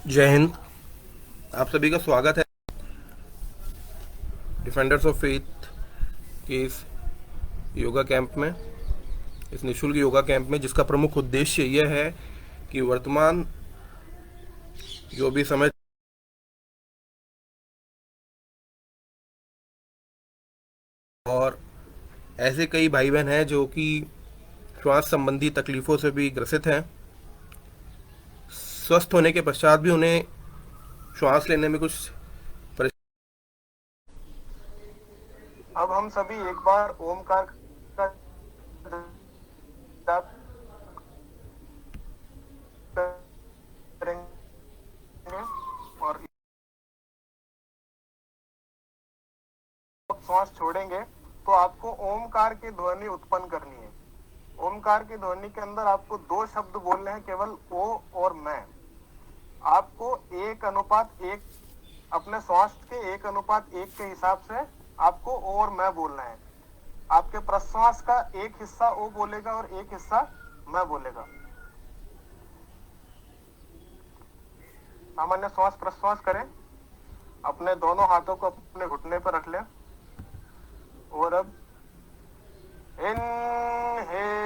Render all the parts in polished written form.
जय हिंद। आप सभी का स्वागत है डिफेंडर्स ऑफ फेथ के इस योगा कैंप में, इस निशुल्क योगा कैंप में, जिसका प्रमुख उद्देश्य यह है कि वर्तमान जो भी समय और ऐसे कई भाई बहन हैं जो कि श्वास संबंधी तकलीफ़ों से भी ग्रसित हैं। स्वस्थ होने के पश्चात भी उन्हें श्वास लेने में कुछ परेशानी। अब हम सभी एक बार ओमकार का जाप करेंगे और श्वास छोड़ेंगे तो आपको ओमकार की ध्वनि उत्पन्न करनी है। ओमकार की ध्वनि के अंदर आपको दो शब्द बोलने हैं, केवल ओ और मैं। आपको 1:1 अपने श्वास के 1:1 के हिसाब से आपको ओ और मैं बोलना है। आपके प्रश्वास का एक हिस्सा ओ बोलेगा और एक हिस्सा मैं बोलेगा। सामान्य श्वास प्रश्वास करें। अपने दोनों हाथों को अपने घुटने पर रख लें और अब इनहेल,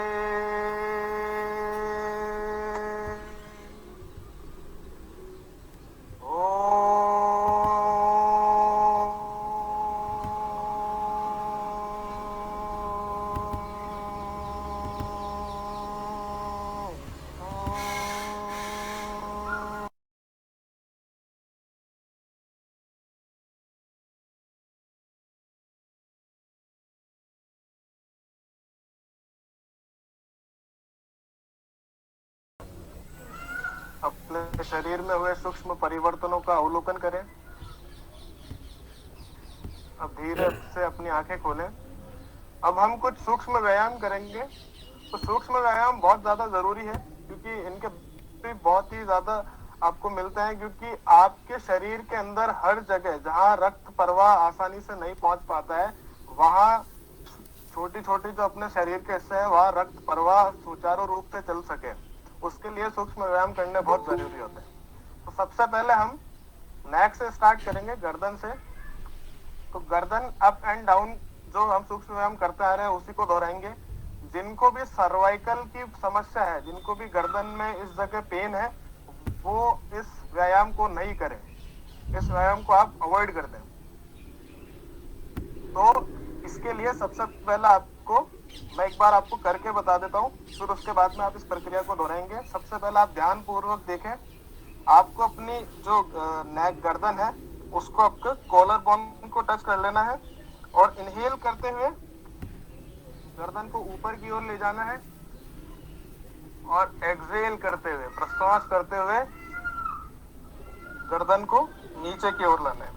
अपने शरीर में हुए सूक्ष्म परिवर्तनों का अवलोकन करें। अब धीरे से अपनी आंखें खोलें। अब हम कुछ सूक्ष्म व्यायाम करेंगे। तो सूक्ष्म व्यायाम बहुत ज्यादा जरूरी है क्योंकि इनके भी बहुत ही ज्यादा आपको मिलते हैं, क्योंकि आपके शरीर के अंदर हर जगह जहां रक्त प्रवाह आसानी से नहीं पहुंच पाता है, वहां छोटी छोटी जो अपने शरीर के हिस्से हैं वहां रक्त प्रवाह सुचारू रूप से चल सके, उसके लिए सूक्ष्म व्यायाम करने बहुत जरूरी होते हैं। तो सबसे पहले हम नेक से स्टार्ट करेंगे, गर्दन से। तो गर्दन अप एंड डाउन जो हम सूक्ष्म व्यायाम करते आ रहे हैं उसी को दोहराएंगे। जिनको भी सर्वाइकल की समस्या है, जिनको भी गर्दन में इस जगह पेन है, वो इस व्यायाम को नहीं करें। इस व्यायाम को आप अवॉइड कर दें। तो इसके लिए सबसे पहले आपको मैं एक बार आपको करके बता देता हूँ, फिर उसके बाद में आप इस प्रक्रिया को दोहराएंगे। सबसे पहले आप ध्यान पूर्वक देखें। आपको अपनी जो नेक गर्दन है उसको आपको कॉलर बोन को टच कर लेना है और इनहेल करते हुए गर्दन को ऊपर की ओर ले जाना है और एक्सहेल करते हुए, प्रश्वास करते हुए गर्दन को नीचे की ओर लाना है।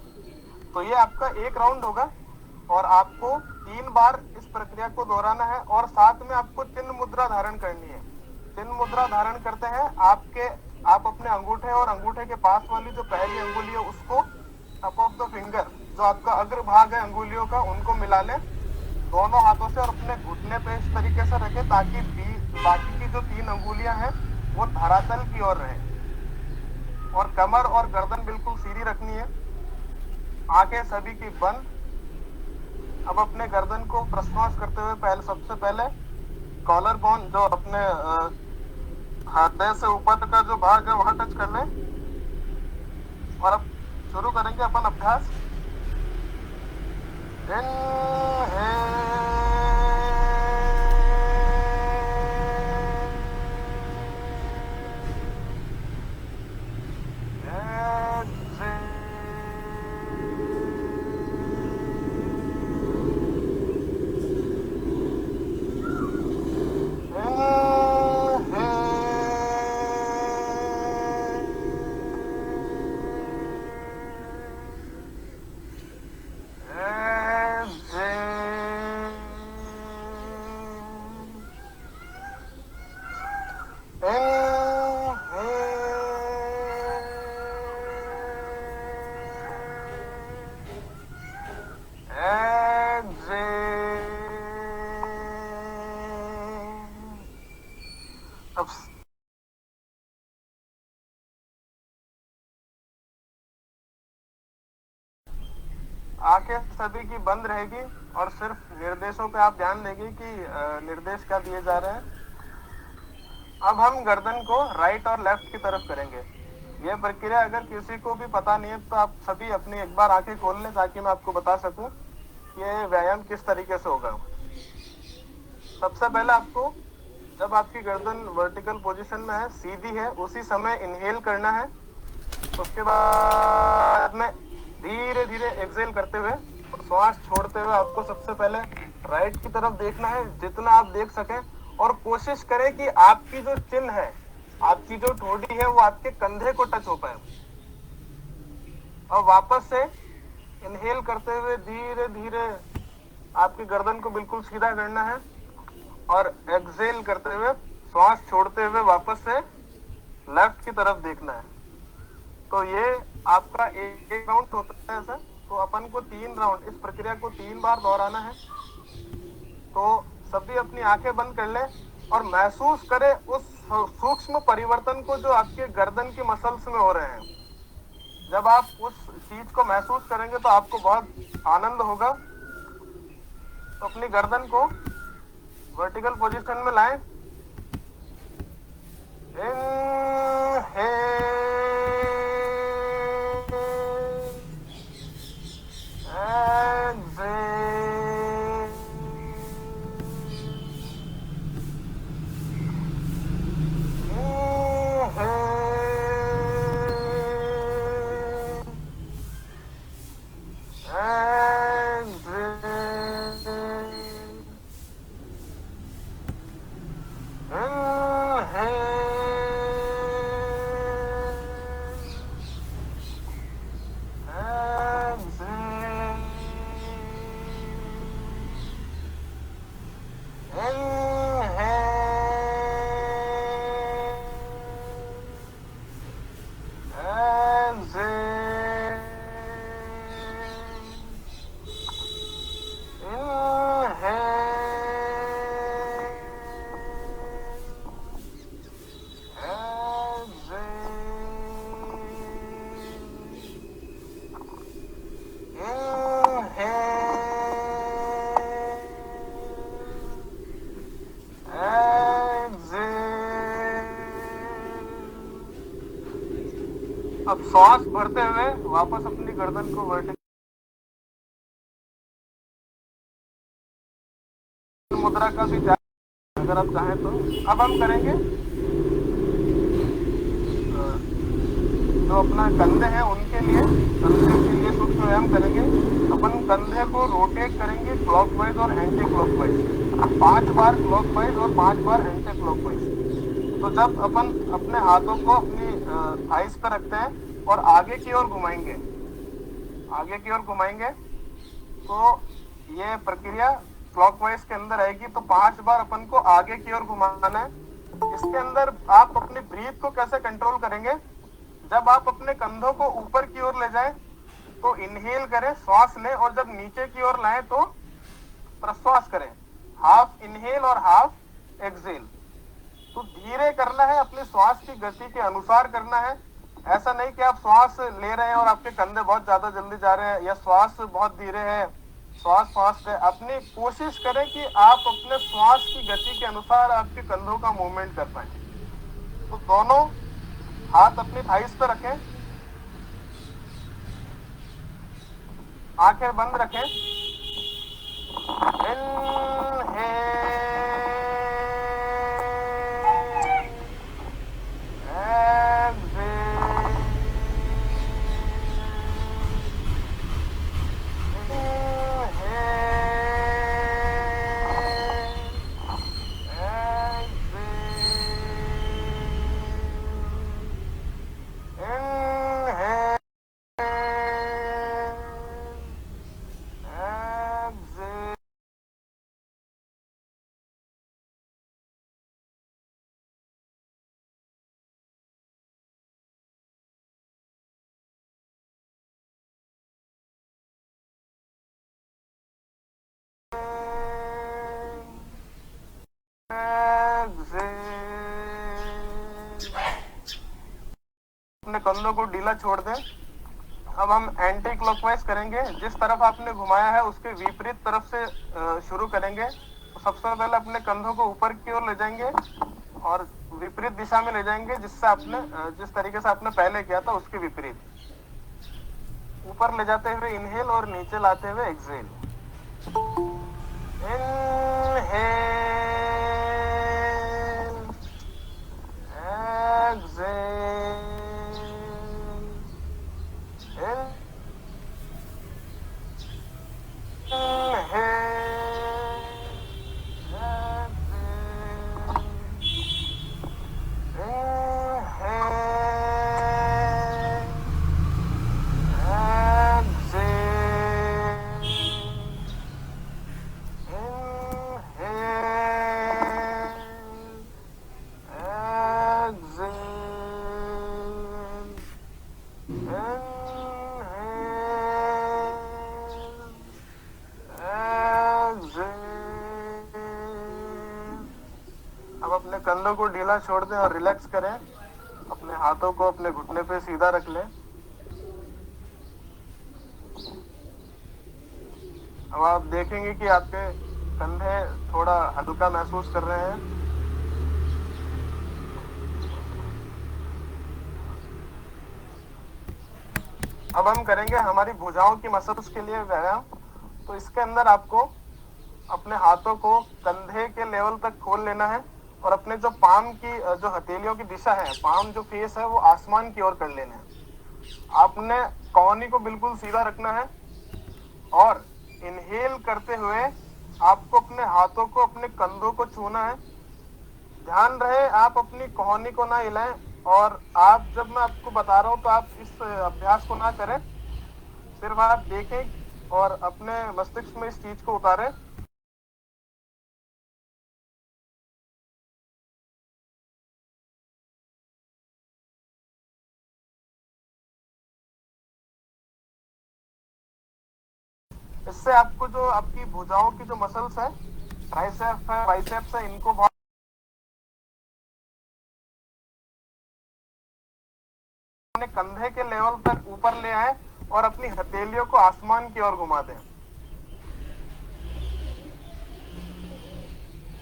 तो ये आपका एक राउंड होगा और आपको 3 बार इस प्रक्रिया को दोहराना है और साथ में आपको चिन्ह मुद्रा धारण करनी है। चिन्ह मुद्रा धारण करते हैं आप अपने अंगूठे और अंगूठे के पास वाली जो पहली अंगुली है उसको टप ऑफ द फिंगर, जो आपका अग्र भाग है अंगुलियों का, उनको मिला लें दोनों हाथों से और अपने घुटने पे इस तरीके से रखें ताकि बाकी की जो 3 अंगुलियां हैं वो धरातल की ओर रहे और कमर और गर्दन बिल्कुल सीधी रखनी है। आंखें सभी की बंद। अब अपने गर्दन को प्रश्वास करते हुए सबसे पहले कॉलर बोन, जो अपने हृदय से ऊपर का जो भाग है वहां टच कर लें और अब शुरू करेंगे अपन अभ्यास। आंखें सभी की बंद रहेगी और सिर्फ निर्देशों पे आप ध्यान देंगे कि निर्देश क्या दिए जा रहे हैं। अब हम गर्दन को राइट और लेफ्ट की तरफ करेंगे। यह प्रक्रिया अगर किसी को भी पता नहीं है तो आप सभी अपनी एक बार आंखें खोल लें ताकि मैं आपको बता सकूं कि ये व्यायाम किस तरीके से होगा। सबसे पहले आपको, जब आपकी गर्दन वर्टिकल पोजीशन में है, सीधी है, उसी समय इनहेल करना है। उसके बाद में धीरे धीरे एक्सेल करते हुए श्वास छोड़ते हुए आपको सबसे पहले राइट की तरफ देखना है जितना आप देख सकें, और कोशिश करें कि आपकी जो चिन है, आपकी जो ठोड़ी है, वो आपके कंधे को टच हो पाए। और वापस से इनहेल करते हुए धीरे धीरे आपकी गर्दन को बिल्कुल सीधा करना है और एक्सेल करते हुए श्वास छोड़ते हुए वापस से लेफ्ट की तरफ देखना है। तो ये आपका एक राउंड होता है ऐसा। तो अपन को 3 राउंड, इस प्रक्रिया को 3 बार दोहराना है। तो सभी अपनी आंखें बंद कर लें और महसूस करें उस सूक्ष्म परिवर्तन को जो आपके गर्दन की मसल्स में हो रहे हैं। जब आप उस चीज को महसूस करेंगे तो आपको बहुत आनंद होगा। तो अपनी गर्दन को वर्टिकल पोजीशन में लाएं। अब श्वास भरते हुए वापस अपनी गर्दन को वर्टिकल मुद्रा का भी अगर आप चाहें तो। अब हम करेंगे जो अपना कंधे हैं उनके लिए, कंधे के लिए सूक्ष्म व्यायाम करेंगे। अपन कंधे को रोटेट करेंगे क्लॉकवाइज और एंटी क्लॉकवाइज, 5 बार क्लॉकवाइज और 5 बार एंटी क्लॉकवाइज। तो जब अपन अपने हाथों को अपनी थाइस पर रखते हैं और आगे की ओर घुमाएंगे, आगे की ओर घुमाएंगे, तो ये प्रक्रिया क्लॉकवाइज के अंदर आएगी। तो 5 बार अपन को आगे की ओर घुमाना है। इसके अंदर आप अपनी ब्रीथ को कैसे कंट्रोल करेंगे? जब आप अपने कंधों को ऊपर की ओर ले जाएं तो इनहेल करें, श्वास लें, और जब नीचे की ओर लाएं तो प्रश्वास करें। हाफ इनहेल और हाफ एक्सेल। तो धीरे करना है, अपने श्वास की गति के अनुसार करना है। ऐसा नहीं कि आप श्वास ले रहे हैं और आपके कंधे बहुत ज्यादा जल्दी जा रहे हैं, या श्वास बहुत धीरे है, श्वास फास्ट है। अपनी कोशिश करें कि आप अपने श्वास की गति के अनुसार आपके कंधों का मूवमेंट कर पाए। तो दोनों हाथ अपनी थाइस पे रखें, आंखें बंद रखें। अपने कंधों को ढीला छोड़ दें अब हम एंटी क्लॉकवाइज करेंगे। जिस तरफ आपने घुमाया है उसके विपरीत तरफ से शुरू करेंगे। तो सबसे पहले अपने कंधों को ऊपर की ओर ले जाएंगे और विपरीत दिशा में ले जाएंगे, जिससे आपने जिस तरीके से आपने पहले किया था उसके विपरीत। ऊपर ले जाते हुए इनहेल और नीचे लाते हुए एक्सहेल। इनहेल, एक्सहेल, अब अपने कंधों को ढीला छोड़ दें और रिलैक्स करें। अपने हाथों को अपने घुटने पे सीधा रख लें। अब आप देखेंगे कि आपके कंधे थोड़ा हल्का महसूस कर रहे हैं। अब हम करेंगे हमारी भुजाओं की मसल्स के लिए व्यायाम। तो इसके अंदर आपको अपने हाथों को कंधे के लेवल तक खोल लेना है और अपने जो पाम की जो हथेलियों की दिशा है, पाम जो फेस है वो आसमान की ओर कर लेना है। आपने कौनी को बिल्कुल सीधा रखना है और इनहेल करते हुए आपको अपने हाथों को अपने कंधों को छूना है। ध्यान रहे आप अपनी कोहनी को ना हिलाएं और आप जब मैं आपको बता रहा हूं तो आप इस अभ्यास को ना करें, सिर्फ आप देखें और अपने मस्तिष्क में इस चीज को उतारें। इससे आपको जो आपकी भुजाओं की जो मसल्स है, ट्राइसेप है, बाइसेप्स है, इनको बहुत अपने कंधे के लेवल तक ऊपर ले आए और अपनी हथेलियों को आसमान की ओर घुमा दें।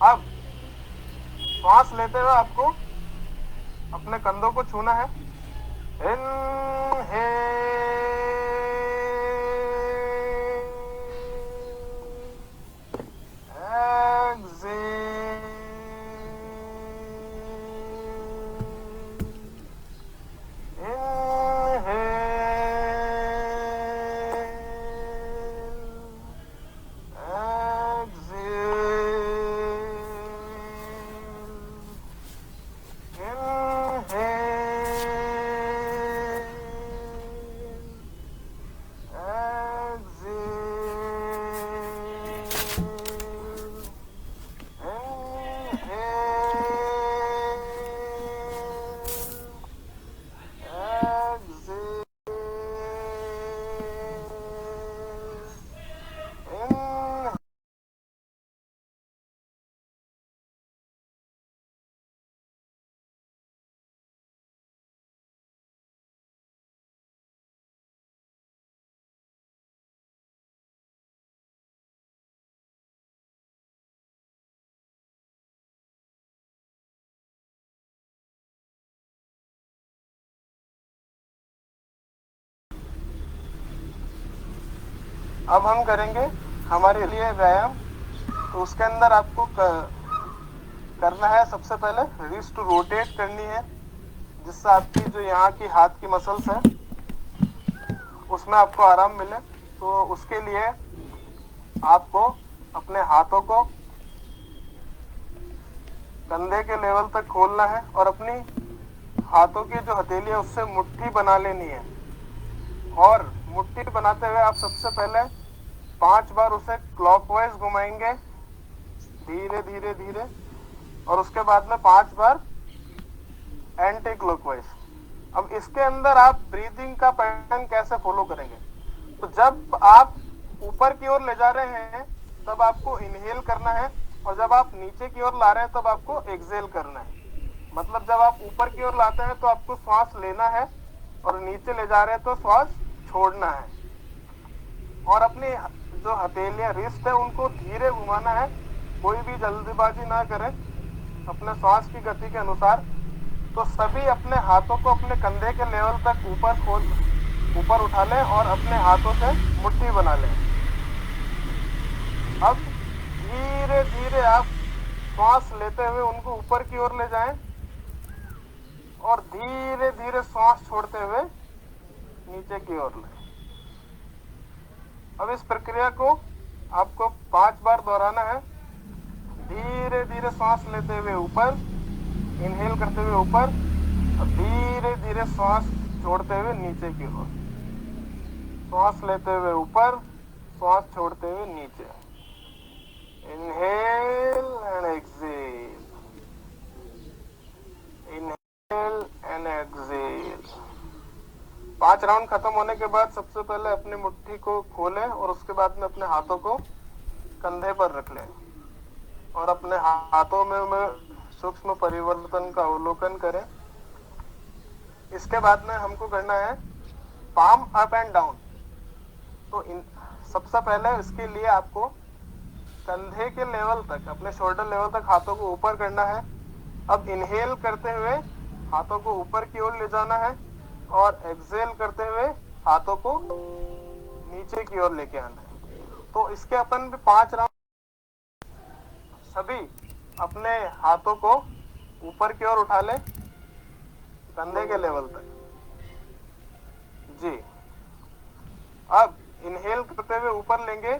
अब श्वास लेते हुए आपको अपने कंधों को छूना है। अब हम करेंगे हमारे लिए व्यायाम। तो उसके अंदर आपको करना है, सबसे पहले रिस्ट रोटेट करनी है, जिससे आपकी जो यहाँ की हाथ की मसल्स है उसमें आपको आराम मिले। तो उसके लिए आपको अपने हाथों को कंधे के लेवल तक खोलना है और अपनी हाथों की जो हथेली है उससे मुट्ठी बना लेनी है। और मुट्ठी बनाते हुए आप सबसे पहले 5 बार उसे क्लॉकवाइज घुमाएंगे, धीरे धीरे धीरे, और उसके बाद में 5 बार एंटी क्लॉकवाइज। अब इसके अंदर आप ब्रीदिंग का पैटर्न कैसे फॉलो करेंगे? तो जब आप ऊपर की ओर ले जा रहे हैं तब आपको इनहेल करना है और जब आप नीचे की ओर ला रहे हैं तब आपको एक्सहेल करना है। मतलब जब आप ऊपर की ओर लाते हैं तो आपको श्वास लेना है और नीचे ले जा रहे हैं तो श्वास छोड़ना है और अपनी जो हथेलियां रिस्ट है उनको धीरे घुमाना है। कोई भी जल्दबाजी ना करें, अपने श्वास की गति के अनुसार। तो सभी अपने हाथों को अपने कंधे के लेवल तक ऊपर उठा लें और अपने हाथों से मुट्ठी बना लें। अब धीरे धीरे आप श्वास लेते हुए उनको ऊपर की ओर ले जाएं और धीरे धीरे श्वास छोड़ते हुए नीचे की ओर लें। अब इस प्रक्रिया को आपको 5 बार दोहराना है। धीरे धीरे सांस लेते हुए ऊपर, इनहेल करते हुए ऊपर, और धीरे धीरे सांस छोड़ते हुए नीचे की ओर। सांस लेते हुए ऊपर, सांस छोड़ते हुए नीचे। Inhale and exhale, inhale and exhale. 5 round खत्म होने के बाद सबसे पहले अपनी मुट्ठी को खोलें और उसके बाद में अपने हाथों को कंधे पर रख लें और अपने हाथों में सूक्ष्म परिवर्तन का अवलोकन करें। इसके बाद में हमको करना है पाम अप एंड डाउन। तो सबसे पहले इसके लिए आपको कंधे के लेवल तक, अपने शोल्डर लेवल तक हाथों को ऊपर करना है। अब इनहेल करते हुए हाथों को ऊपर की ओर ले जाना है और एक्सेल करते हुए हाथों को नीचे की ओर लेके आना है। तो इसके अपन भी 5 राउंड सभी अपने हाथों को ऊपर की ओर उठा ले कंधे के लेवल तक। जी, अब इनहेल करते हुए ऊपर लेंगे।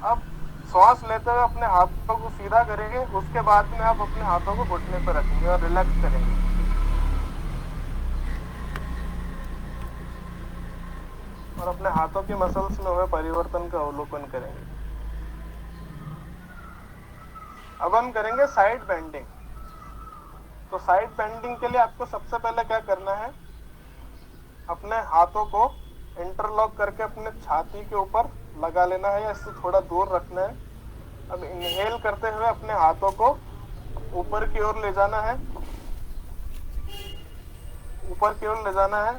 अब श्वास लेते हुए अपने हाथों को सीधा करेंगे। उसके बाद में आप अपने हाथों को घुटने पर रखेंगे और रिलैक्स करेंगे और अपने हाथों की मसल्स में हुए परिवर्तन का अवलोकन करेंगे। अब हम करेंगे साइड बेंडिंग। तो साइड बेंडिंग के लिए आपको सबसे पहले क्या करना है, अपने हाथों को इंटरलॉक करके अपने छाती के ऊपर लगा लेना है या इससे थोड़ा दूर रखना है। अब इनहेल करते हुए अपने हाथों को ऊपर की ओर ले जाना है, ऊपर की ओर ले जाना है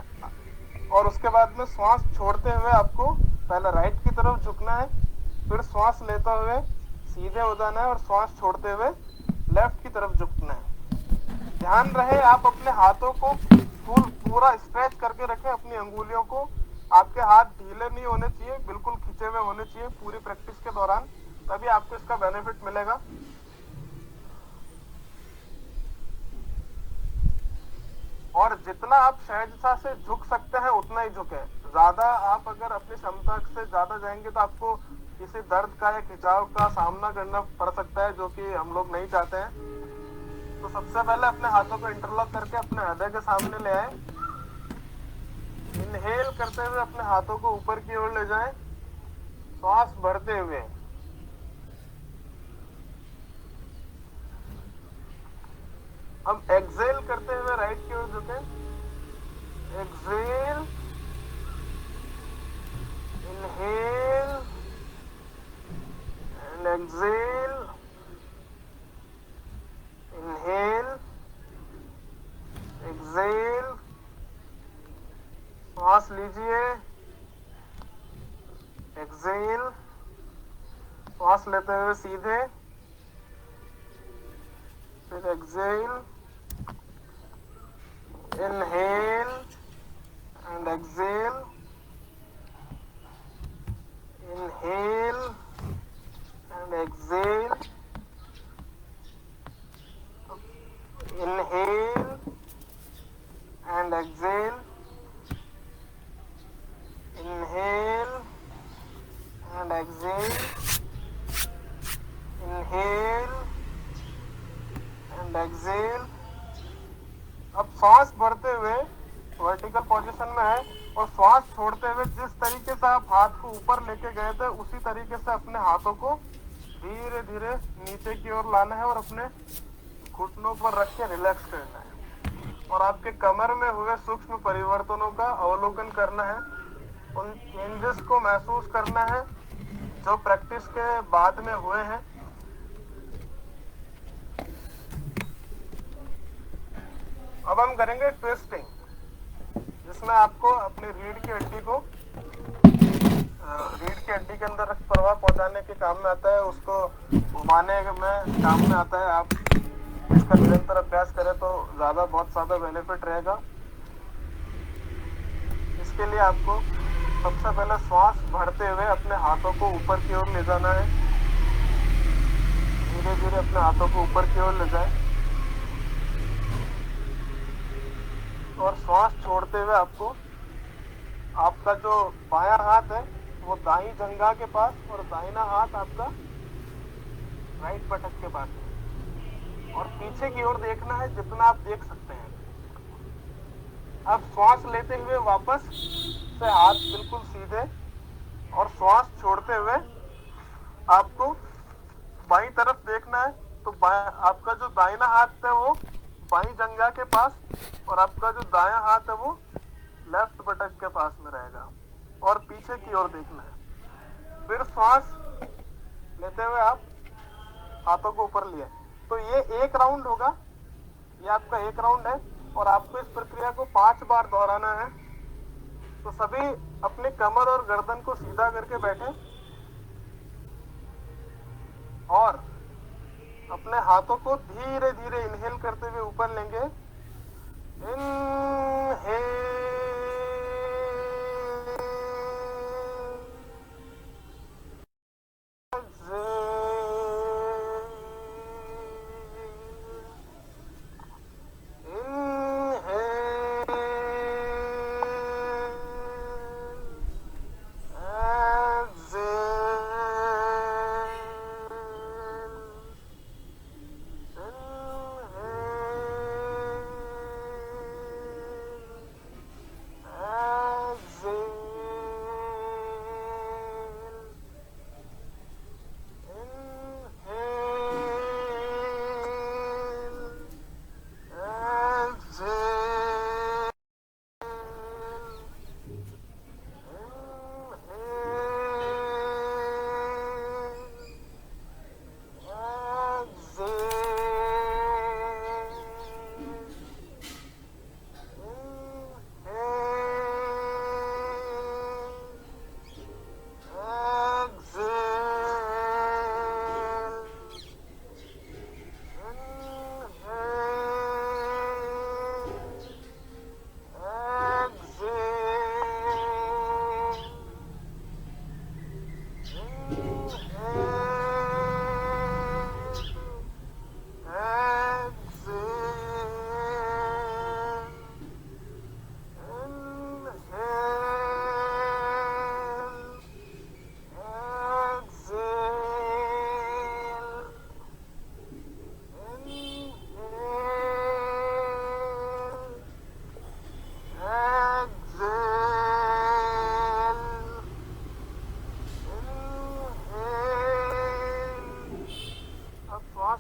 और उसके बाद में श्वास छोड़ते हुए आपको पहले राइट की तरफ झुकना है, फिर श्वास लेते हुए सीधे हो जाना है और श्वास छोड़ते हुए लेफ्ट की तरफ झुकना है। ध्यान रहे आप अपने हाथों को पूरा स्ट्रेच करके रखें। अपनी अंगुलियों को, आपके हाथ ढीले नहीं होने चाहिए, बिल्कुल खींचे हुए होने चाहिए पूरी प्रैक्टिस के दौरान, तभी आपको इसका बेनिफिट मिलेगा। और जितना आप सहजता से झुक सकते हैं उतना ही झुके। ज्यादा आप अगर अपनी क्षमता से ज्यादा जाएंगे तो आपको किसी दर्द का या खिंचाव का सामना करना पड़ सकता है, जो कि हम लोग नहीं चाहते हैं। तो सबसे पहले अपने हाथों को इंटरलॉक करके अपने हृदय के सामने ले आए। इनहेल करते हुए अपने हाथों को ऊपर की ओर ले जाएं, श्वास भरते हुए। अब एक्सेल करते हुए राइट की ओर झुके। Exhale, inhale and exhale, inhale, exhale. श्वास लीजिए, एक्सेल, श्वास लेते हुए सीधे, फिर exhale, inhale and exhale, inhale and exhale, inhale exhale, inhale and exhale। अब सांस भरते हुए वर्टिकल पोजीशन में है और श्वास छोड़ते हुए जिस तरीके से आप हाथ को ऊपर लेके गए थे उसी तरीके से अपने हाथों को धीरे धीरे नीचे की ओर लाना है और अपने घुटनों पर रख के रिलैक्स करना है और आपके कमर में हुए सूक्ष्म परिवर्तनों का अवलोकन करना है, उन चेंजेस को महसूस करना है जो प्रैक्टिस के बाद में हुए हैं। अब हम करेंगे ट्विस्टिंग, जिसमें आपको अपनी रीढ़ की हड्डी को रीढ़ की हड्डी के अंदर रक्त प्रवाह पहुंचाने के काम में आता है, उसको घुमाने में काम में आता है। आप इसका निरंतर अभ्यास करें तो बहुत ज्यादा बेनिफिट रहेगा। इसके लिए आपको सबसे पहले श्वास भरते हुए अपने हाथों को ऊपर की ओर ले जाना है। धीरे धीरे अपने हाथों को ऊपर की ओर ले जाएं और श्वास छोड़ते हुए आपको आपका जो बायां हाथ है वो दाहिनी जंघा के पास और दाहिना हाथ आपका राइट पटक के पास है और पीछे की ओर देखना है जितना आप देख सकते हैं। अब श्वास लेते हुए वापस से हाथ बिल्कुल सीधे और श्वास छोड़ते हुए आपको बाईं तरफ देखना है। तो आपका जो दाहिना हाथ है वो बाईं जंघा के पास और आपका जो दायां हाथ है वो लेफ्ट बटक के पास में रहेगा और पीछे की ओर देखना है। फिर श्वास लेते हुए आप हाथों को ऊपर लिए। तो ये एक राउंड होगा, ये आपका एक राउंड है और आपको इस प्रक्रिया को 5 बार दोहराना है। तो सभी अपने कमर और गर्दन को सीधा करके बैठे और अपने हाथों को धीरे धीरे इनहेल करते हुए ऊपर लेंगे।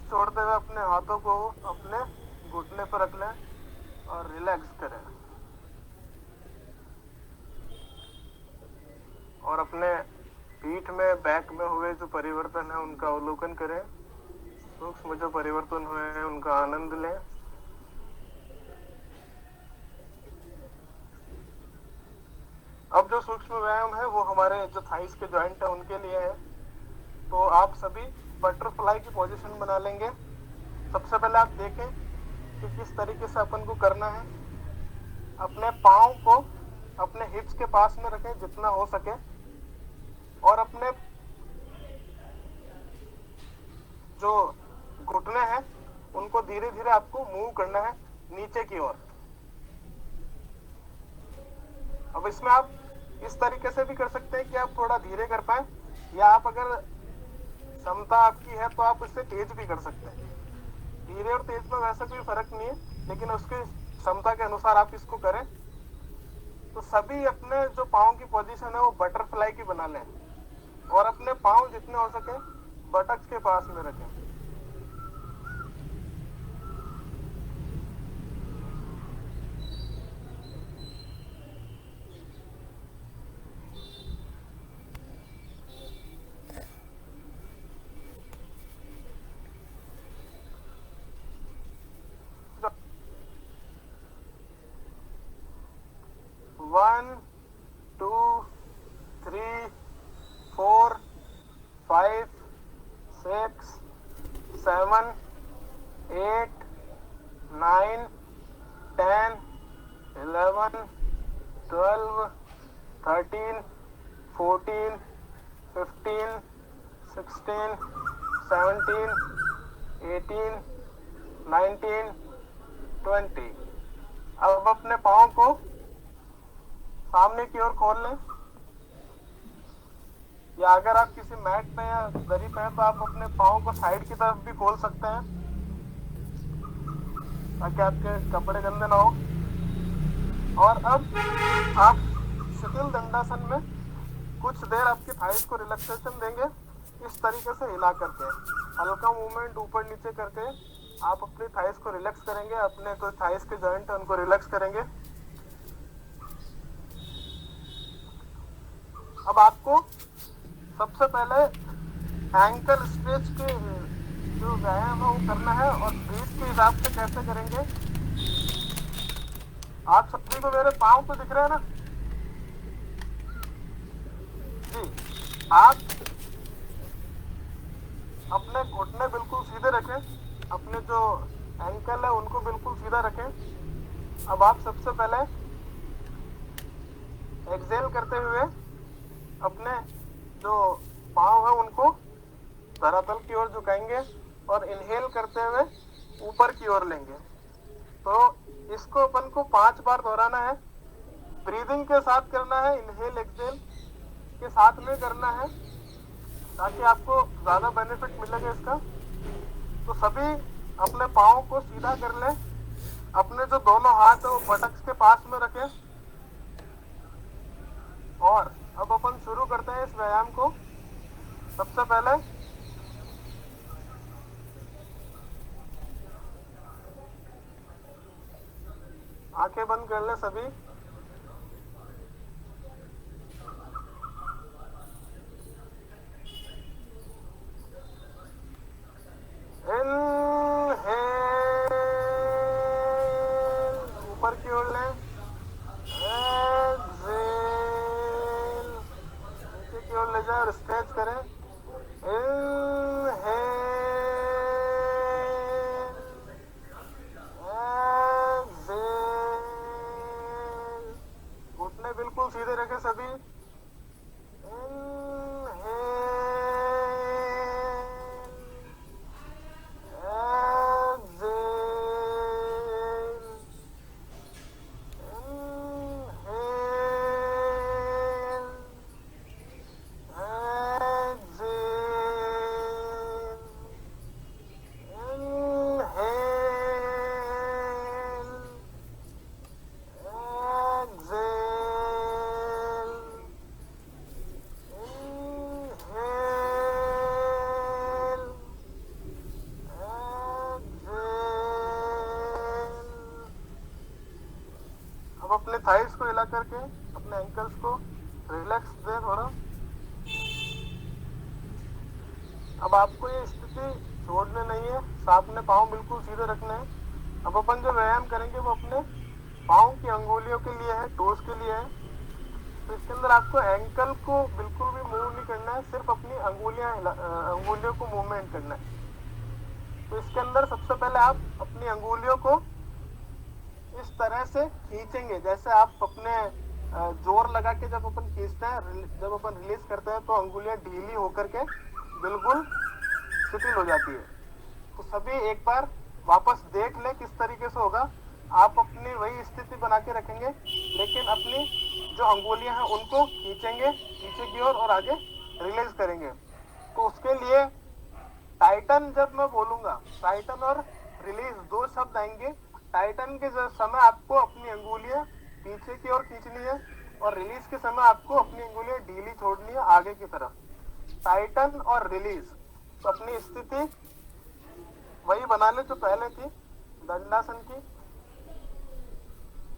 छोड़ते हुए अपने हाथों को अपने घुटने पर रख लें और रिलैक्स करें और अपने पीठ में बैक में हुए जो परिवर्तन है उनका अवलोकन करें। सूक्ष्म जो परिवर्तन हुए हैं उनका आनंद लें। अब जो सूक्ष्म व्यायाम है वो हमारे जो थाइस के जॉइंट है उनके लिए है। तो आप सभी बटरफ्लाई की पोजीशन बना लेंगे। सबसे पहले आप देखें कि किस तरीके से अपन को करना है। अपने पाँव को अपने हिप्स के पास में रखें जितना हो सके और अपने जो घुटने हैं उनको धीरे धीरे आपको मूव करना है नीचे की ओर। अब इसमें आप इस तरीके से भी कर सकते हैं कि आप थोड़ा धीरे कर पाए, या आप अगर क्षमता आपकी है तो आप इससे तेज भी कर सकते हैं। धीरे और तेज में वैसा कोई फर्क नहीं है, लेकिन उसकी क्षमता के अनुसार आप इसको करें। तो सभी अपने जो पाँव की पोजीशन है वो बटरफ्लाई की बना लें और अपने पाँव जितने हो सके बटक्स के पास में रखें। One, two, three, four, five, six, seven, eight, nine, 10, 11, 12, 13, 14, 15, 16, 17, 18, 19, 20। अब अपने पाँव को सामने की ओर खोल लें, या अगर आप किसी मैट पे या दरी पे हैं तो आप अपने पाँव को साइड की तरफ भी खोल सकते हैं ताकि आपके कपड़े गंदे ना हो। और अब आप शिथिल दंडासन में कुछ देर आपकी थाइस को रिलैक्सेशन देंगे, इस तरीके से हिला करके हल्का मूवमेंट ऊपर नीचे करके आप अपनी थाइस को रिलैक्स करेंगे, अपने जो थाइस के जॉइंट है उनको रिलैक्स करेंगे। अब आपको सबसे पहले एंकल स्ट्रेच के जो व्यायाम है वो करना है, और ब्रीथ के हिसाब से कैसे करेंगे। आप सभी को मेरे पाँव तो दिख रहे हैं ना जी। आप अपने घुटने बिल्कुल सीधे रखें, अपने जो एंकल है उनको बिल्कुल सीधा रखें। अब आप सबसे पहले एक्सेल करते हुए अपने जो पाँव है उनको धरातल की ओर झुकाएंगे और इनहेल करते हुए ऊपर की ओर लेंगे। तो इसको अपन को 5 बार दोहराना है, ब्रीदिंग के साथ करना है, इनहेल एक्सेल के साथ में करना है ताकि आपको ज्यादा बेनिफिट मिलेगा इसका। तो सभी अपने पाँव को सीधा कर लें, अपने जो दोनों हाथ है वो बटक्स के पास में रखें, और अब अपन शुरू करते हैं इस व्यायाम को। सबसे पहले आंखें बंद कर लें सभी। ऊपर की ओर लें, एक्सेल नीचे की ओर ले जाए और स्ट्रेच करें। घुटने बिल्कुल सीधे रखें सभी। अब अपने थाइस को हिला करके अपने एंकल्स को रिलैक्स दें थोड़ा। अब आपको ये स्थिति छोड़ने नहीं है, अपने पाँव बिल्कुल सीधे रखने हैं। अब अपन जो व्यायाम करेंगे वो अपने पाँव की अंगुलियों के लिए है, टोस के लिए है। तो इसके अंदर आपको एंकल को बिल्कुल भी मूव नहीं करना है, सिर्फ अपनी अंगुलियों को मूवमेंट करना है। तो इसके अंदर सबसे पहले आप अपनी अंगुलियों को इस तरह से खींचेंगे जैसे आप अपने जोर लगा के जब अपन खींचते हैं, जब अपन रिलीज करते हैं तो अंगुलियां ढीली होकर के बिल्कुल शिथिल हो जाती है। तो सभी एक बार वापस देख लें किस तरीके से होगा। आप अपनी वही स्थिति बना के रखेंगे, लेकिन अपनी जो अंगुलियां हैं उनको खींचेंगे पीछे की ओर और आगे रिलीज करेंगे। तो उसके लिए टाइटन, जब मैं बोलूंगा टाइटन और रिलीज दो शब्द आएंगे। टाइटन के समय आपको अपनी अंगुलियां पीछे की ओर खींचनी है और रिलीज के समय आपको अपनी अंगुलियां ढीली छोड़नी है आगे की तरफ। टाइटन और रिलीज। तो अपनी स्थिति वही बना ले जो पहले थी, दंडासन की।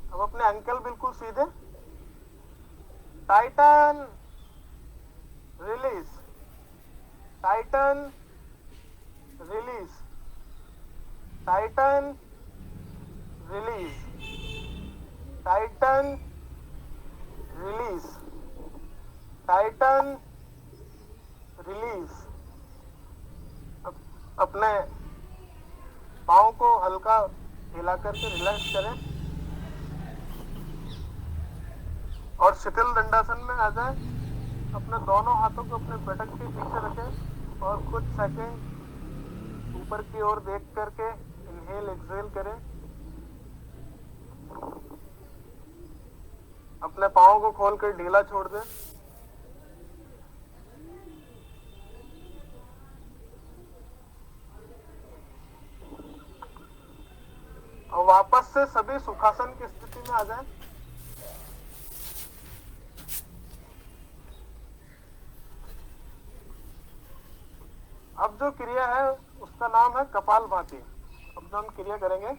अब अपने अंकल बिल्कुल सीधे, Titan release, Titan release, Titan release, Titan release, Titan release. अपने पाँव को हल्का हिला करके रिलैक्स करें और शिथिल दंडासन में आ जाए। अपने दोनों हाथों को अपने पेटक के पीछे रखें और कुछ सेकंड ऊपर की ओर देख करके इनहेल एक्सहेल करें। अपने पाँव को खोलकर ढीला छोड़ दें। और वापस से सभी सुखासन की स्थिति में आ जाएं। अब जो क्रिया है उसका नाम है कपालभाति। अब जो हम क्रिया करेंगे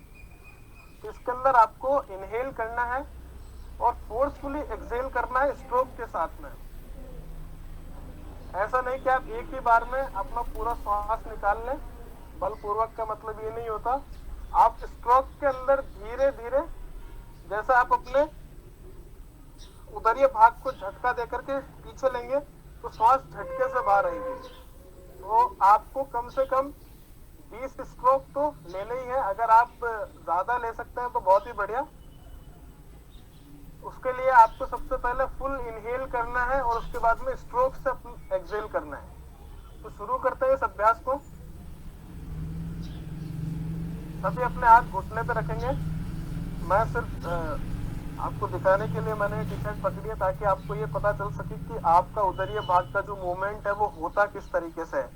इसके अंदर आपको इनहेल करना है और फोर्सफुली एक्सहेल करना है स्ट्रोक के साथ में। ऐसा नहीं कि आप एक ही बार में अपना पूरा श्वास निकाल लें। बलपूर्वक का मतलब ये नहीं होता। आप स्ट्रोक के अंदर धीरे धीरे, जैसे आप अपने उदरीय भाग को झटका देकर के पीछे लेंगे तो श्वास झटके से बाहर आएगी। तो आपको कम से कम 20 स्ट्रोक तो लेने ही है। अगर आप ज्यादा ले सकते हैं तो बहुत ही बढ़िया। उसके लिए आपको सबसे पहले फुल इनहेल करना है और उसके बाद में स्ट्रोक से एक्सहेल करना है। तो शुरू करते हैं इस अभ्यास को। सभी अपने हाथ घुटने पे रखेंगे। मैं सिर्फ आपको दिखाने के लिए मैंने टी शर्ट पकड़ी है ताकि आपको ये पता चल सके कि आपका उदरीय भाग का जो मूवमेंट है वो होता किस तरीके से है।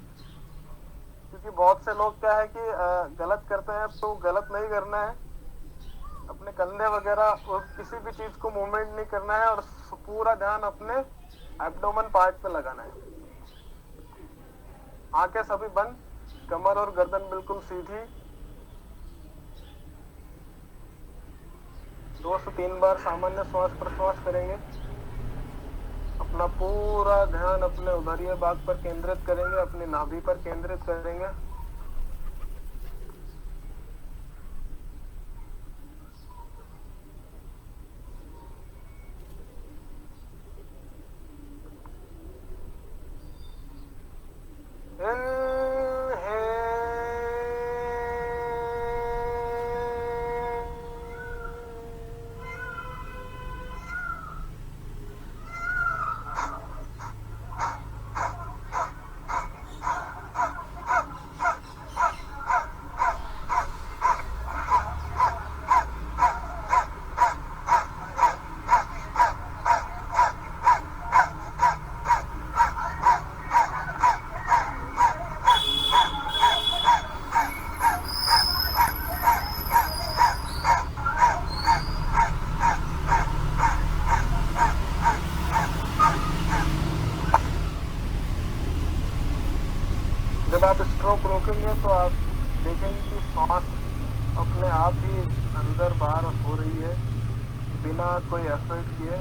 क्योंकि बहुत से लोग क्या है कि गलत करते हैं, तो गलत नहीं करना है। अपने कंधे वगैरह और किसी भी चीज को मूवमेंट नहीं करना है और पूरा ध्यान अपने एब्डोमेन पार्ट पे लगाना है। आंखें सभी बंद, कमर और गर्दन बिल्कुल सीधी। 2 से 3 बार सामान्य श्वास प्रश्वास करेंगे। अपना पूरा ध्यान अपने उदरीय भाग पर केंद्रित करेंगे, अपनी नाभि पर केंद्रित करेंगे। जब आप स्ट्रोक रोकेंगे तो आप देखेंगे कि सांस अपने आप ही अंदर बाहर हो रही है बिना कोई एफर्ट किए।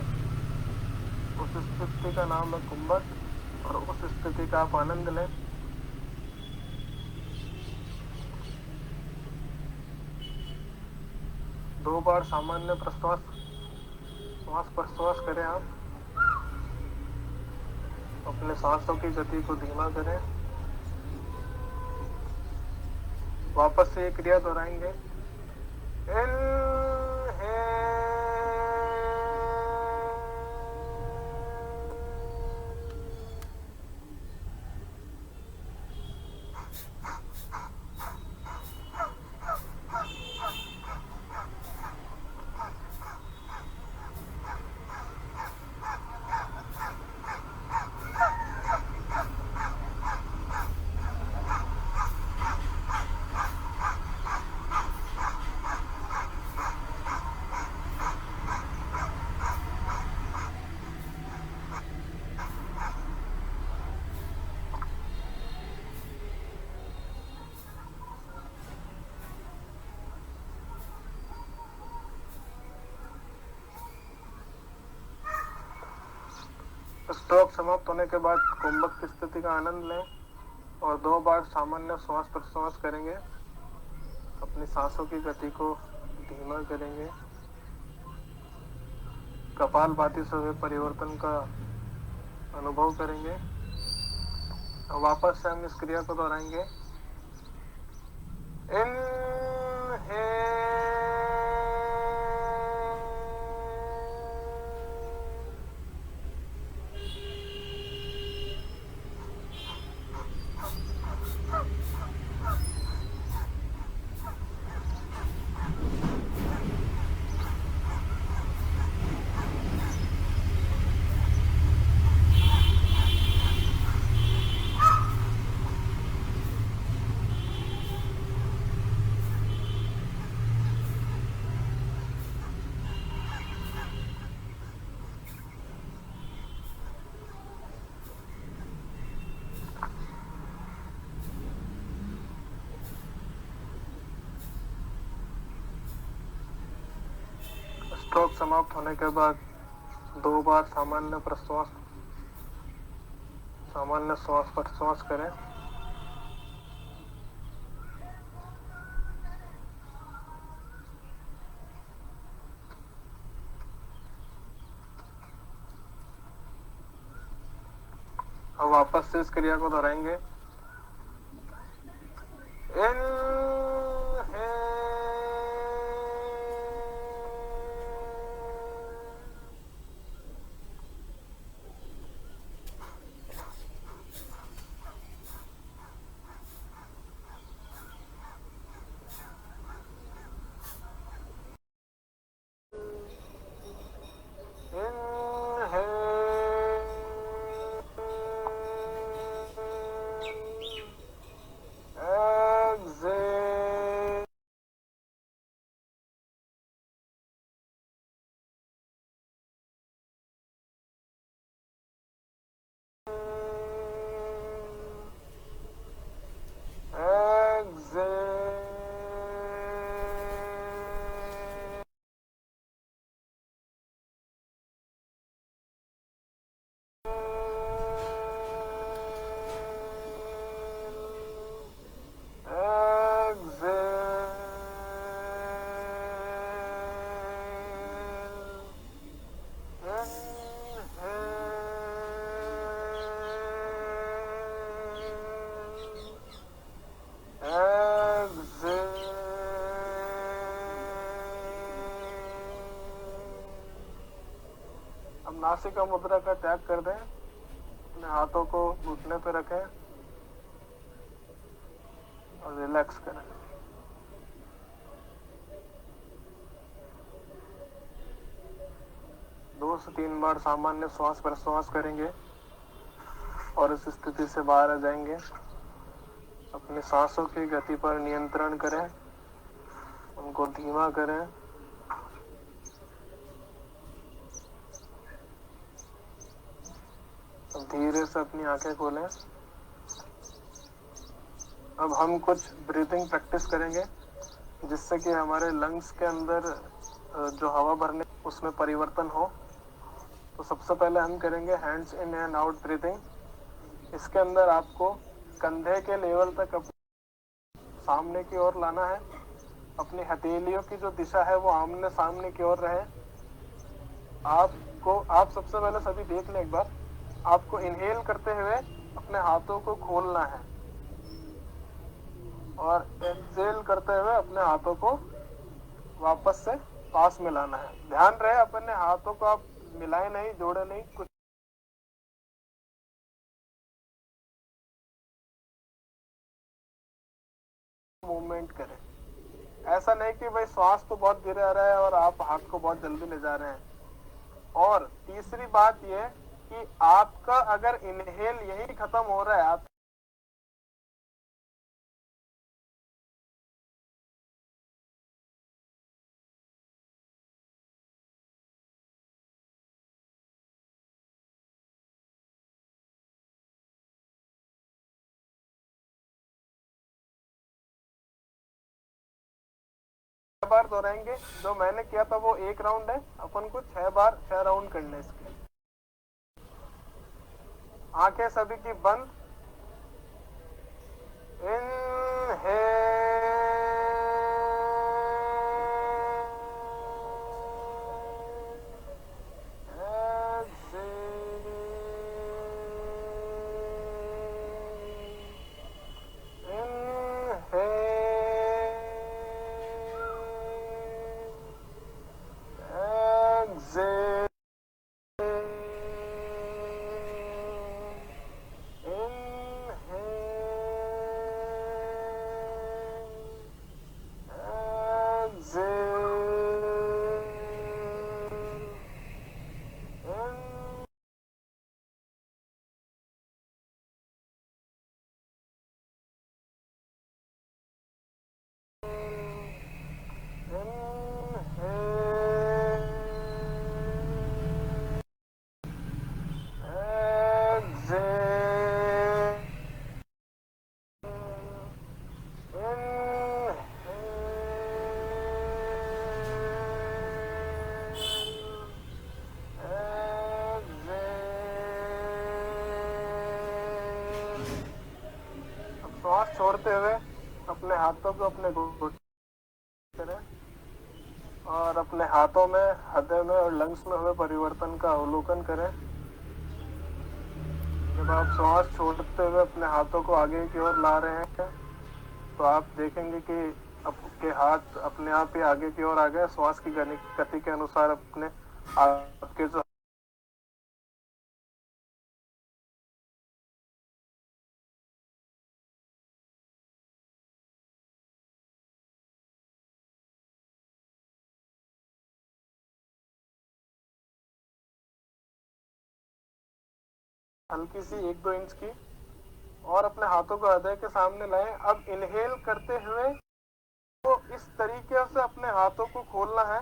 उस स्थिति का नाम है कुंभक और उस स्थिति का आप आनंद लें। दो बार सामान्य श्वास प्रश्वास करें। आप अपने सांसों की गति को धीमा करें। वापस से ये क्रिया दोहराएंगे। स्ट्रोक समाप्त होने के बाद कुंभक की स्थिति का आनंद लें और 2 बार सामान्य श्वास प्रश्वास करेंगे। अपनी सांसों की गति को धीमा करेंगे। कपालभाति से हुए परिवर्तन का अनुभव करेंगे। वापस से हम इस क्रिया को दोहराएंगे। स्ट्रोक समाप्त होने के बाद 2 बार सामान्य श्वास प्रश्वास करें। और वापस से इस क्रिया को दोहराएंगे। अब नासिका मुद्रा का त्याग कर दें। अपने हाथों को घुटने पे रखें और रिलैक्स करें। दो से 3 बार सामान्य श्वास प्रश्वास करेंगे और इस स्थिति से बाहर आ जाएंगे। अपनी सांसों की गति पर नियंत्रण करें, उनको धीमा करें। धीरे से अपनी आंखें खोलें। अब हम कुछ ब्रीथिंग प्रैक्टिस करेंगे जिससे कि हमारे लंग्स के अंदर जो हवा भरने उसमें परिवर्तन हो। तो सबसे पहले हम करेंगे hands in and out breathing. इसके अंदर आपको कंधे के लेवल तक सामने की ओर लाना है। अपनी हथेलियों की जो दिशा है वो आमने सामने की ओर रहे। आप सबसे पहले सभी देख लें एक बार। आपको इनहेल करते हुए अपने हाथों को खोलना है और एक्सहेल करते हुए अपने हाथों को वापस से पास में लाना है। ध्यान रहे अपने हाथों को आप मिलाए नहीं, जोड़े नहीं, कुछ मूवमेंट करें। ऐसा नहीं कि भाई श्वास तो बहुत धीरे आ रहा है और आप हाथ को बहुत जल्दी ले जा रहे हैं। और तीसरी बात यह कि आपका अगर इनहेल यही खत्म हो रहा है, आप बार दोहराएंगे। जो मैंने किया था वो 1 राउंड है, अपन को 6 बार 6 राउंड करने इसके। आंखें सभी की बंद। श्वास छोड़ते हुए अपने हाथों को अपने घुटने करें और अपने हाथों में, हृदय में और लंग्स में हुए परिवर्तन का अवलोकन करें। जब आप श्वास छोड़ते हुए अपने हाथों को आगे की ओर ला रहे हैं तो आप देखेंगे कि आपके हाथ अपने आप ही आगे की ओर आ गए। श्वास की गति के अनुसार अपने आपके जो हल्की सी 1-2 इंच की, और अपने हाथों को हृदय के सामने लाएं। अब इनहेल करते हुए तो इस तरीके से अपने हाथों को खोलना है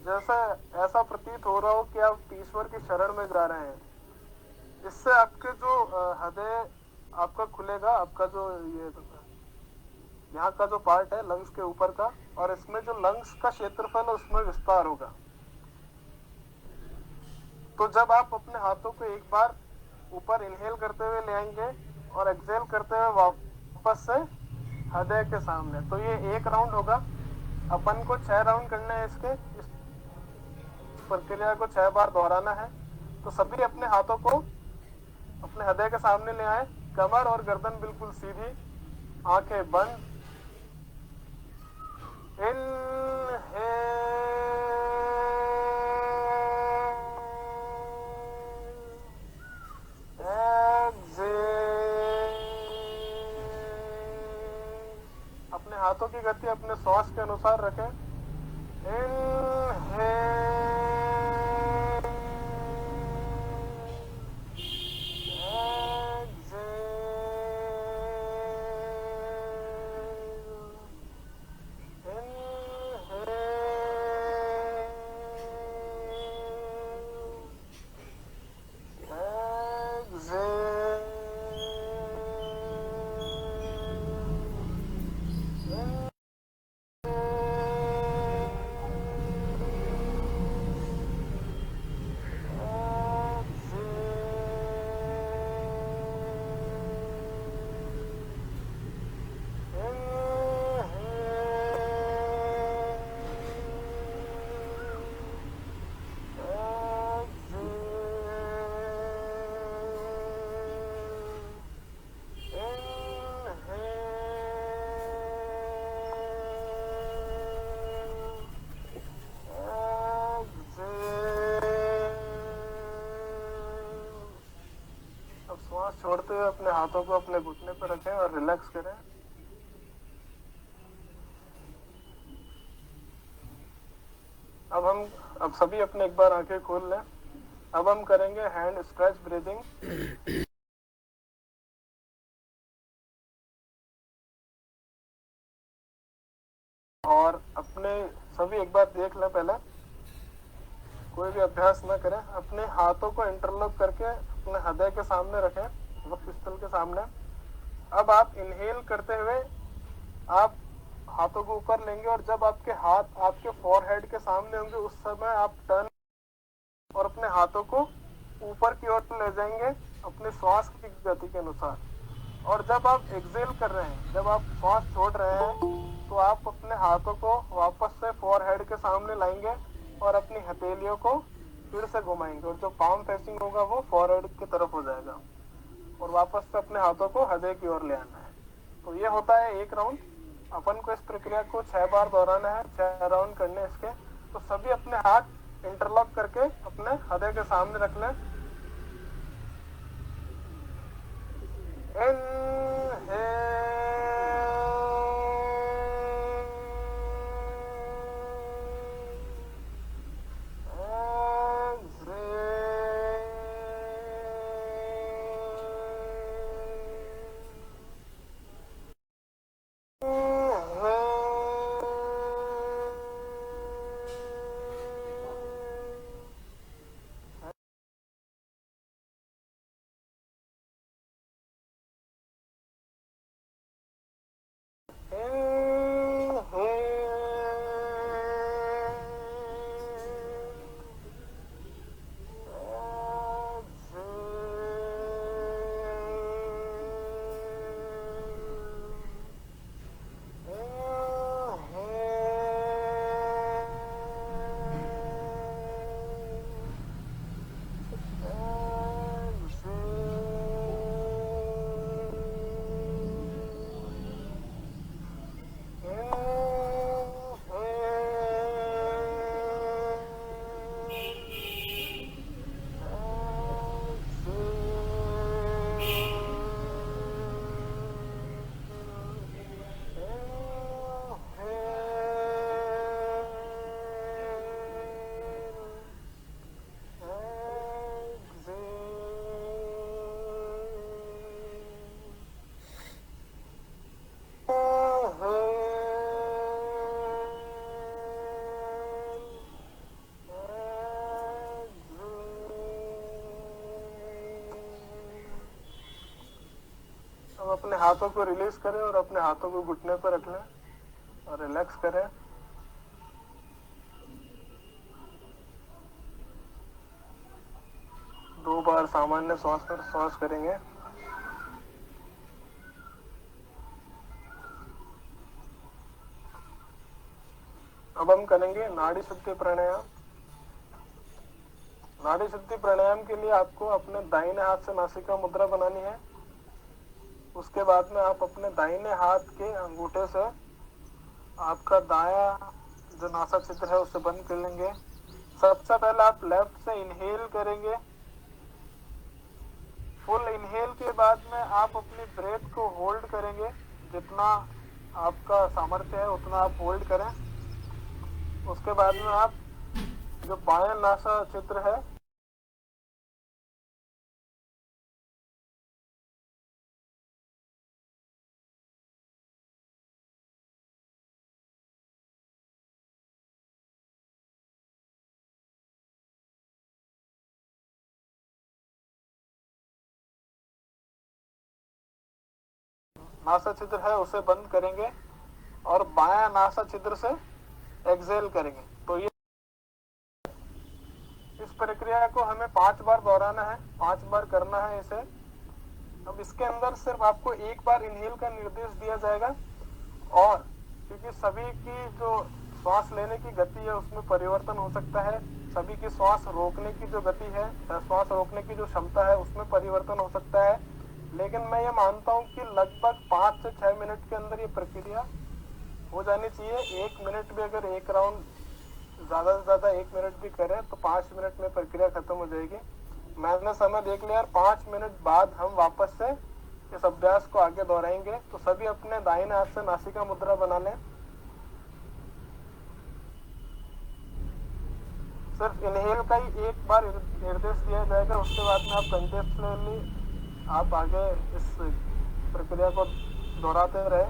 जैसा ऐसा प्रतीत हो रहा हो कि आप ईश्वर की शरण में जा रहे हैं। इससे आपके जो हृदय आपका खुलेगा, आपका जो ये यहाँ का जो पार्ट है लंग्स के ऊपर का, और इसमें जो लंग्स का क्षेत्रफल है उसमें विस्तार होगा। तो जब आप अपने हाथों को एक बार ऊपर इनहेल करते हुए ले आएंगे और एक्सहेल करते हुए वापस से हृदय के सामने, तो ये 1 राउंड होगा। अपन को 6 राउंड करने हैं इसके। इस प्रक्रिया को 6 बार दोहराना है। तो सभी अपने हाथों को अपने हृदय के सामने ले आए, कमर और गर्दन बिल्कुल सीधी, आंखें बंद। अपने हाथों की गति अपने श्वास के अनुसार रखें। छोड़ते हुए अपने हाथों को अपने घुटने पर रखें और रिलैक्स करें। अब सभी अपने एक बार आंखें खोल लें। अब हम करेंगे हैंड स्ट्रेच ब्रीदिंग। और अपने सभी एक बार देख लें, पहले कोई भी अभ्यास ना करें। अपने हाथों को इंटरलॉक करके अपने हृदय के सामने रखें, वक्ष स्थल के सामने। अब आप इनहेल करते हुए आप हाथों को ऊपर लेंगे और जब आपके हाथ आपके फोरहेड के सामने होंगे उस समय आप टर्न और अपने हाथों को ऊपर की ओर ले जाएंगे अपने श्वास की गति के अनुसार। और जब आप एक्सेल कर रहे हैं, जब आप श्वास छोड़ रहे हैं, तो आप अपने हाथों को वापस से फोरहेड के सामने लाएंगे और अपनी हथेलियों को फिर से घुमाएंगे, और जो पाम फेसिंग होगा वो फोरहेड की तरफ हो जाएगा, और वापस से अपने हाथों को हृदय की ओर ले आना है। तो ये होता है एक राउंड। अपन को इस प्रक्रिया को 6 बार दोहराना है, 6 राउंड करने इसके। तो सभी अपने हाथ इंटरलॉक करके अपने हृदय के सामने रख लें। अब अपने हाथों को रिलीज करें और अपने हाथों को घुटने पर रख लें और रिलैक्स करें। दो बार सामान्य श्वास पर श्वास करेंगे। अब हम करेंगे नाड़ी शुद्धि प्राणायाम। नाड़ी शुद्धि प्राणायाम के लिए आपको अपने दाहिने हाथ से नासिका मुद्रा बनानी है। उसके बाद में आप अपने दाहिने हाथ के अंगूठे से आपका दाया जो नासा छिद्र है उसे बंद कर लेंगे। सबसे पहले आप लेफ्ट से इनहेल करेंगे। फुल इनहेल के बाद में आप अपनी ब्रेथ को होल्ड करेंगे, जितना आपका सामर्थ्य है उतना आप होल्ड करें। उसके बाद में आप जो बायां नासा छिद्र है नासा छिद्र है उसे बंद करेंगे और बायां नासा छिद्र से एक्सेल करेंगे। तो ये इस प्रक्रिया को हमें 5 बार दोहराना है, 5 बार करना है इसे। अब इसके अंदर सिर्फ आपको एक बार इनहेल का निर्देश दिया जाएगा, और क्योंकि सभी की जो श्वास लेने की गति है उसमें परिवर्तन हो सकता है, सभी की श्वास रोकने की जो गति है, श्वास रोकने की जो क्षमता है उसमें परिवर्तन हो सकता है, लेकिन मैं ये मानता हूँ कि लगभग 5 से 6 मिनट के अंदर ये प्रक्रिया हो जानी चाहिए। 1 मिनट भी अगर एक राउंड ज्यादा से ज्यादा 1 मिनट भी करें तो 5 मिनट में प्रक्रिया खत्म हो जाएगी। मैंने समय देख लिया और 5 मिनट बाद हम वापस से इस अभ्यास को आगे दोहराएंगे। तो सभी अपने दाहिने हाथ से नासिका मुद्रा बना लें। सिर्फ इनहेल का ही एक बार निर्देश दिया जाएगा, उसके बाद में आप कंटिन्यूअसली आप आगे इस प्रक्रिया को दोहराते रहे।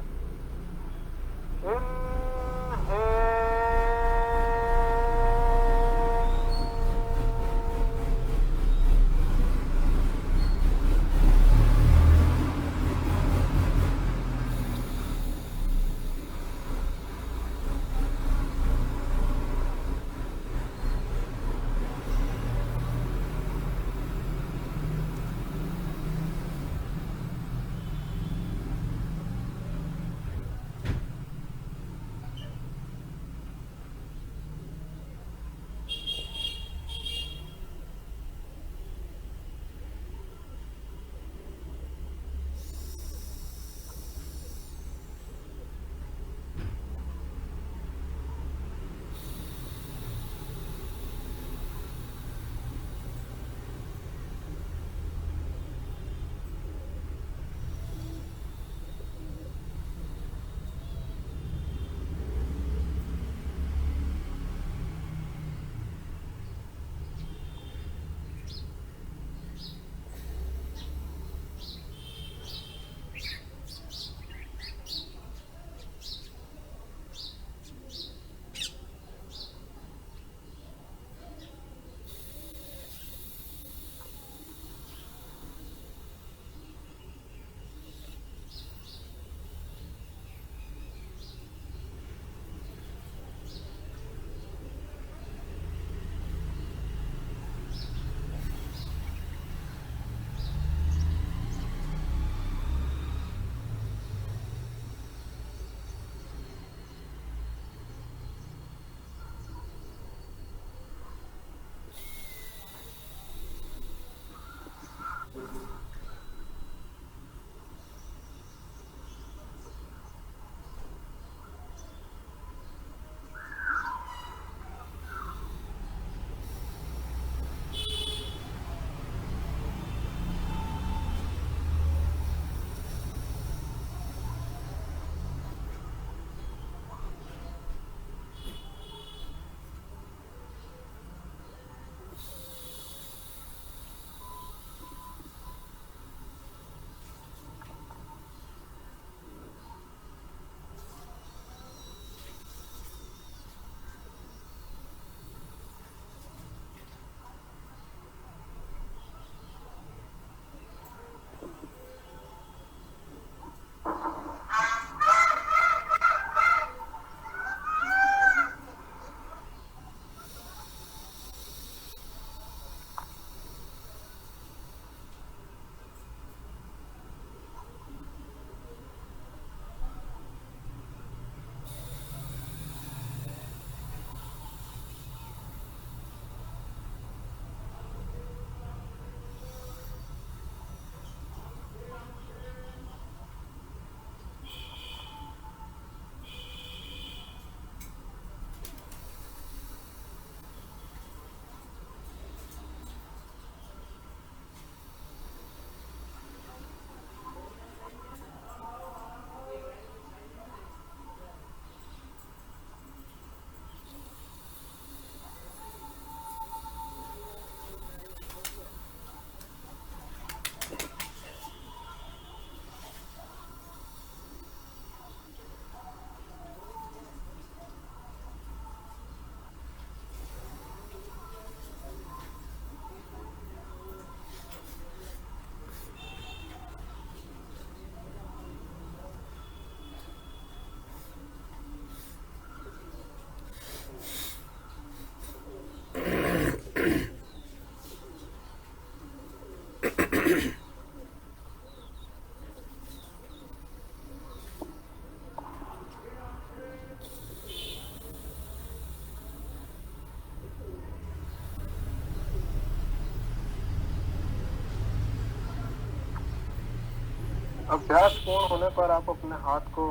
अभ्यास पूर्ण होने पर आप अपने हाथ को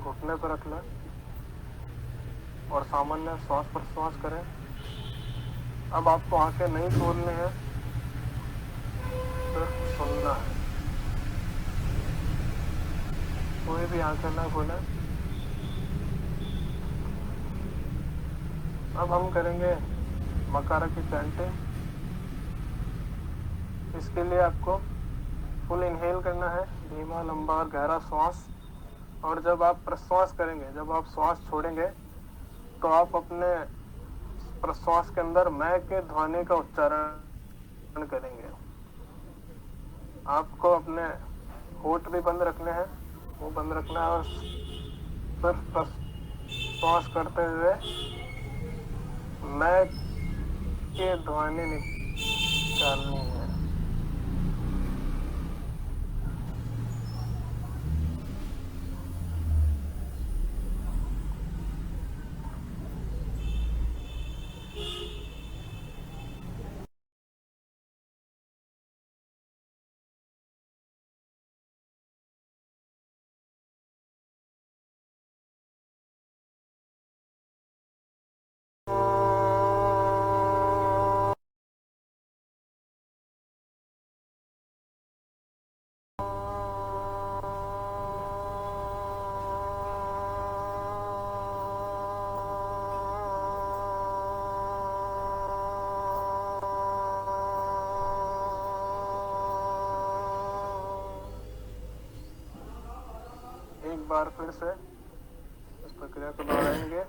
घुटने पर रख लें और सामान्य श्वास प्रश्वास करें। अब आपको आंखें नहीं खोलनी है, सिर्फ सुनना है। कोई भी आंखें ना खोलें। अब हम करेंगे मकारा की चैंटिंग। इसके लिए आपको फुल इनहेल करना है, धीमा लंबा और गहरा श्वास। और जब आप प्रश्वास करेंगे, जब आप श्वास छोड़ेंगे, तो आप अपने प्रश्वास के अंदर मैं के ध्वनि का उच्चारण करेंगे। आपको अपने होठ भी बंद रखने हैं, मुंह बंद रखना है और सिर्फ प्रश्वास करते हुए मैं के ध्वनि निकालनी है। एक बार फिर से इस प्रक्रिया को दोहराएंगे।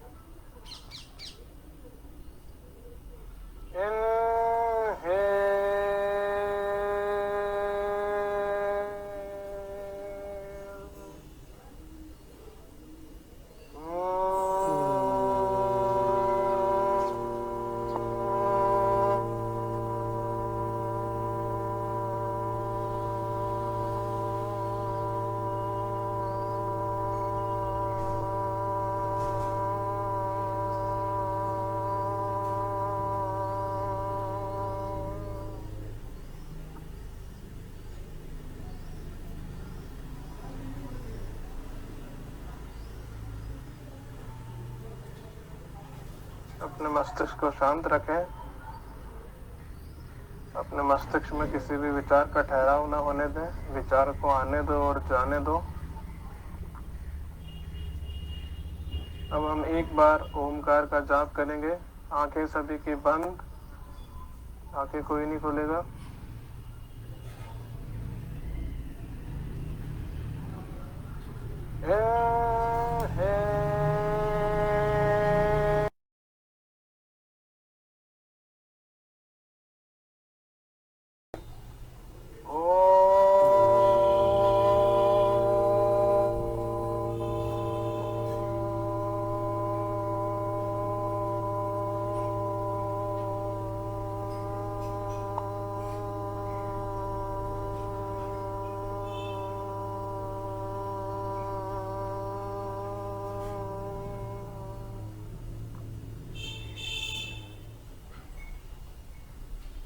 अपने मस्तिष्क को शांत रखें। अपने मस्तिष्क में किसी भी विचार का ठहराव न होने दें। विचार को आने दो और जाने दो। अब हम एक बार ओमकार का जाप करेंगे। आंखें सभी की बंद, आंखें कोई नहीं खोलेगा।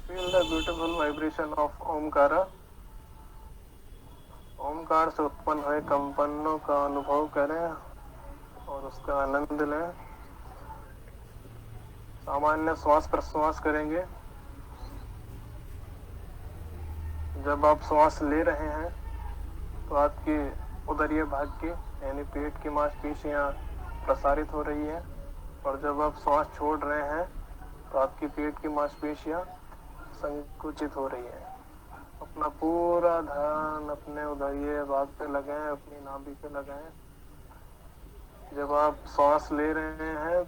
Feel the beautiful vibration of Omkara. Omkar से उत्पन्न हुए कंपनों का अनुभव करें और उसका आनंद लें। सामान्य श्वास प्रश्वास करेंगे। जब आप श्वास ले रहे हैं तो आपकी उदरीय भाग की यानी पेट की मांसपेशियां प्रसारित हो रही है, और जब आप श्वास छोड़ रहे हैं तो आपकी पेट की मांसपेशियां संकुचित हो रही है। अपना पूरा ध्यान अपने उदरीय भाग पे लगाएं, अपनी नाभि पे लगाएं। जब आप श्वास ले रहे हैं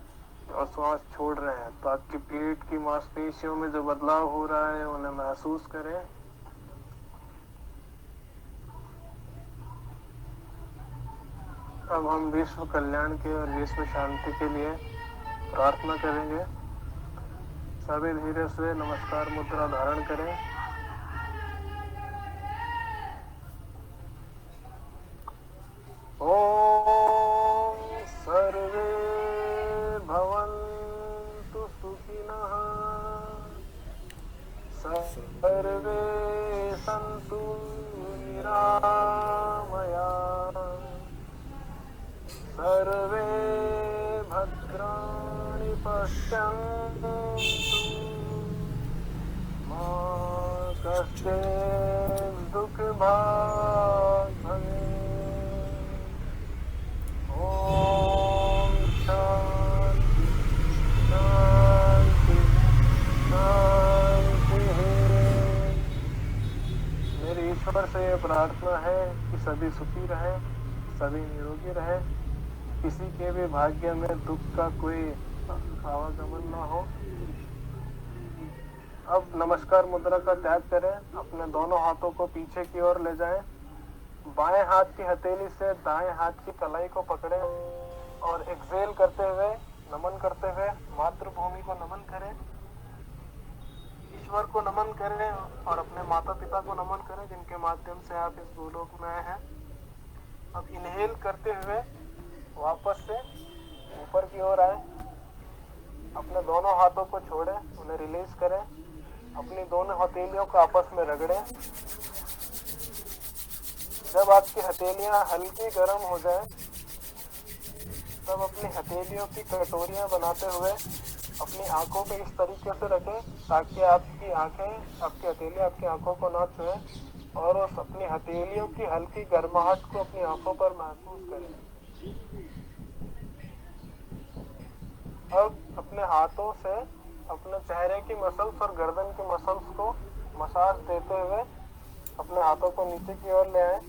और श्वास छोड़ रहे हैं तो आपकी पेट की मांसपेशियों में जो बदलाव हो रहा है उन्हें महसूस करें। अब हम विश्व कल्याण के और विश्व शांति के लिए प्रार्थना करेंगे। सभी धीरे से नमस्कार मुद्रा धारण करें। ओम सर्वे भवन्तु सुखिनः, सर्वे सन्तु निरामयाः। सर्वे भद्राणि पश्यन्तु मा कश्चित् दुःखभाग् भवेत्। ॐ शान्ति शान्ति शान्तिः। मेरी ईश्वर से ये प्रार्थना है कि सभी सुखी रहें, सभी निरोगी रहें, किसी के भी भाग्य में दुख का कोई आवागमन ना हो। अब नमस्कार मुद्रा का त्याग करें, अपने दोनों हाथों को पीछे की ओर ले जाएं, बाएं हाथ की हथेली से दाएं हाथ की कलाई को पकड़ें और एक्सेल करते हुए, नमन करते हुए मातृभूमि को नमन करें, ईश्वर को नमन करें और अपने माता पिता को नमन करें जिनके माध्यम से आप इस गोलोक में आए हैं। अब इनहेल करते हुए वापस से ऊपर की ओर आए, अपने दोनों हाथों को छोड़ें, उन्हें रिलीज करें, अपनी दोनों हथेलियों को आपस में रगड़ें। जब आपकी हथेलियां हल्की गर्म हो जाए तब अपनी हथेलियों की कटोरियां बनाते हुए अपनी आंखों पे इस तरीके से रखें ताकि आपकी आंखें, आपकी हथेली आपकी आंखों को ना छुए और उस अपनी हथेलियों की हल्की गर्माहट को अपनी आंखों पर महसूस करें। अब अपने हाथों से अपने चेहरे की मसल्स और गर्दन की मसल्स को मसाज देते हुए अपने हाथों को नीचे की ओर ले आए।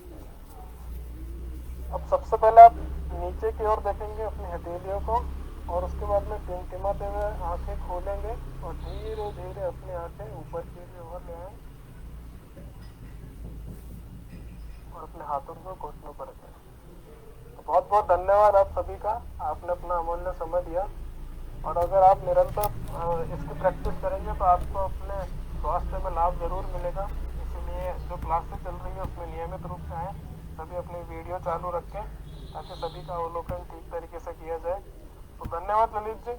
अब सबसे पहले आप नीचे की ओर देखेंगे अपनी हथेलियों को और उसके बाद में टिमटिमाते हुए आंखें खोलेंगे और धीरे धीरे अपनी आंखें ऊपर की ओर ले आए और अपने हाथों को घुटनों पर रखें। बहुत बहुत धन्यवाद आप सभी का, आपने अपना अमूल्य समय दिया और अगर आप निरंतर इसकी प्रैक्टिस करेंगे तो आपको अपने स्वास्थ्य में लाभ जरूर मिलेगा। इसीलिए जो क्लासेस चल रही है उसमें नियमित रूप से आए, सभी अपनी वीडियो चालू रखें ताकि सभी का अवलोकन ठीक तरीके से किया जाए। तो धन्यवाद ललित जी।